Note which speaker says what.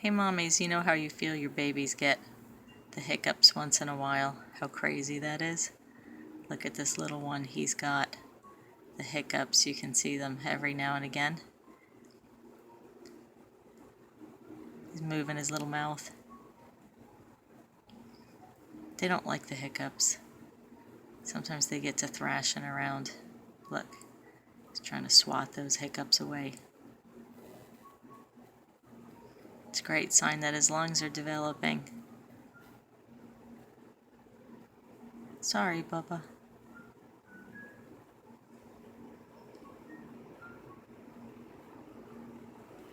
Speaker 1: Hey mommies, you know how you feel your babies get the hiccups once in a while? How crazy that is? Look at this little one, he's got the hiccups. You can see them every now and again. He's moving his little mouth. They don't like the hiccups. Sometimes they get to thrashing around. Look, he's trying to swat those hiccups away. It's a great sign that his lungs are developing. Sorry, Bubba.